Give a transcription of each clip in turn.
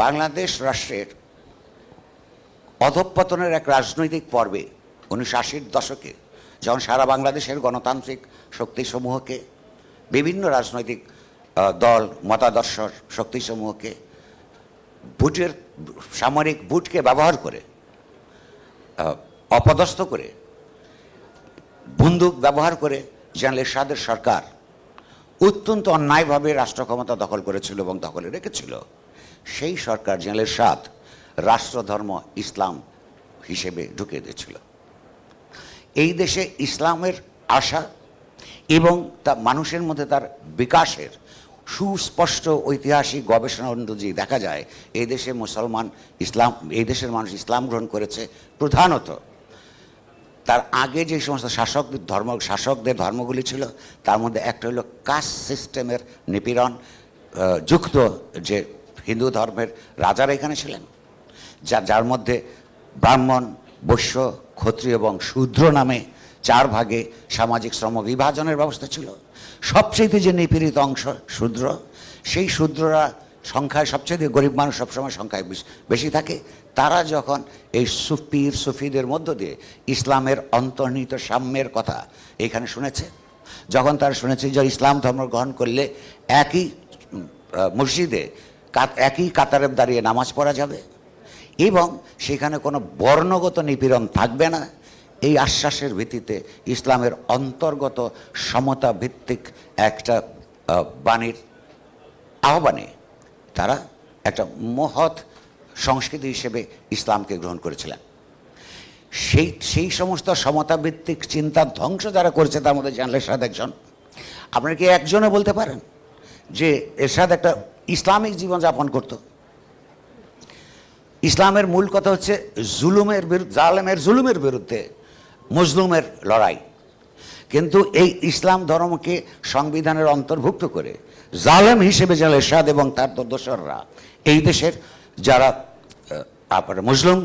বাংলাদেশ রাষ্ট্রের অধঃপতনের এক রাজনৈতিক পর্বে 1980-র দশকে যখন সারা বাংলাদেশের গণতান্ত্রিক শক্তিসমূহকে, বিভিন্ন রাজনৈতিক দল, মতাদর্শ শক্তিসমূহকে সামরিক বুটকে ব্যবহার করে, অপদস্থ করে, বন্দুক ব্যবহার করে জেনারেল এরশাদের সরকার অত্যন্ত অন্যায়ভাবে রাষ্ট্র ক্ষমতা দখল করেছিল এবং দখলে রেখেছিল, সেই সরকার জেনারেল এরশাদ রাষ্ট্রধর্ম ইসলাম হিসেবে ঢুকিয়ে দিয়েছিল। এই দেশে ইসলামের আশা এবং তা মানুষের মধ্যে তার বিকাশের সুস্পষ্ট ঐতিহাসিক গবেষণা অনুযায়ী দেখা যায় এই দেশে এই দেশের মানুষ ইসলাম গ্রহণ করেছে প্রধানত তার আগে যে সমস্ত শাসকদের ধর্মগুলি ছিল তার মধ্যে একটা হলো কাস্ট সিস্টেমের নিপীড়ন যুক্ত যে হিন্দু ধর্মের রাজারা এখানে ছিলেন, যার মধ্যে ব্রাহ্মণ, বৈশ্য, ক্ষত্রিয় এবং শূদ্র নামে 4 ভাগে সামাজিক শ্রম বিভাজনের ব্যবস্থা ছিল। সবচেয়ে যে নিপীড়িত অংশ শূদ্র, সেই শূদ্ররা সংখ্যায় সবচেয়ে গরিব মানুষ সবসময় সংখ্যায় বেশি থাকে। তারা যখন এই সুফিদের মধ্য দিয়ে ইসলামের অন্তর্নিহিত সাম্যের কথা এখানে শুনেছে, যখন তারা শুনেছে যে ইসলাম ধর্ম গ্রহণ করলে একই মসজিদে একই কাতারে দাঁড়িয়ে নামাজ পড়া যাবে এবং সেখানে কোনো বর্ণগত নিপীড়ন থাকবে না, এই আশ্বাসের ভিত্তিতে ইসলামের অন্তর্গত সমতা ভিত্তিক একটা বাণীর আহ্বানে তারা একটা মহৎ সংস্কৃতি হিসেবে ইসলামকে গ্রহণ করেছিলেন। সেই সমস্ত সমতাভিত্তিক চিন্তার ধ্বংস যারা করেছে তার মধ্যে জেনারেল এরশাদ একজন। আপনারা কি একজনে বলতে পারেন যে এরশাদ একটা ইসলামিক জীবনযাপন করত? ইসলামের মূল কথা হচ্ছে জালেমের জুলুমের বিরুদ্ধে মজলুমের লড়াই, কিন্তু এই ইসলাম ধর্মকে সংবিধানের অন্তর্ভুক্ত করে জালেম হিসেবে জেনারেল এরশাদ এবং তার দোসররা এই দেশের যারা মুসলিম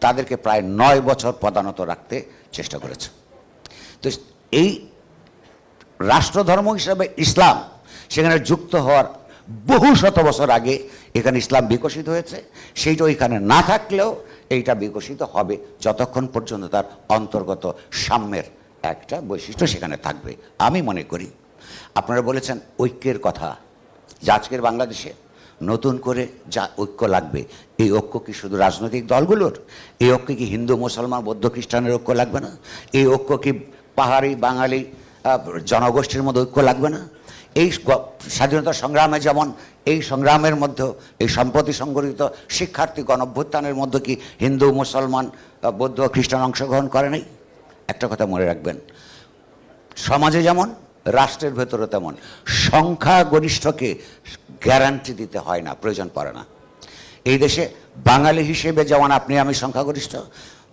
তাদেরকে প্রায় 9 বছর পদানত রাখতে চেষ্টা করেছে। তো এই রাষ্ট্রধর্ম হিসাবে ইসলাম সেখানে যুক্ত হওয়ার বহু শত বছর আগে এখানে ইসলাম বিকশিত হয়েছে। সেইটা এখানে না থাকলেও এইটা বিকশিত হবে যতক্ষণ পর্যন্ত তার অন্তর্গত সাম্যের একটা বৈশিষ্ট্য সেখানে থাকবে। আমি মনে করি আপনারা বলেছেন ঐক্যের কথা, যে আজকের বাংলাদেশে নতুন করে যা ঐক্য লাগবে, এই ঐক্য কি শুধু রাজনৈতিক দলগুলোর? এই ঐক্য কি হিন্দু, মুসলমান, বৌদ্ধ, খ্রিস্টানের ঐক্য লাগবে না? এই ঐক্য কি পাহাড়ি, বাঙালি জনগোষ্ঠীর মধ্যে ঐক্য লাগবে না? এই স্বাধীনতা সংগ্রামে যেমন এই সংগ্রামের মধ্যে এই সম্প্রতি সংগঠিত শিক্ষার্থী গণঅভ্যুত্থানের মধ্যে কি হিন্দু, মুসলমান, বৌদ্ধ, খ্রিস্টান অংশগ্রহণ করে নাই? একটা কথা মনে রাখবেন, সমাজে যেমন রাষ্ট্রের ভেতরে তেমন সংখ্যাগরিষ্ঠকে গ্যারান্টি দিতে হয় না, প্রয়োজন পড়ে না। এই দেশে বাঙালি হিসেবে যেমন আপনি আমি সংখ্যাগরিষ্ঠ,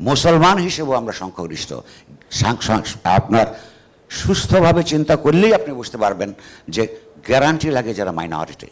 মুসলমান হিসেবেও আমরা সংখ্যাগরিষ্ঠ। আপনার সুস্থভাবে চিন্তা করলেই আপনি বুঝতে পারবেন যে গ্যারান্টি লাগে যারা মাইনরিটি।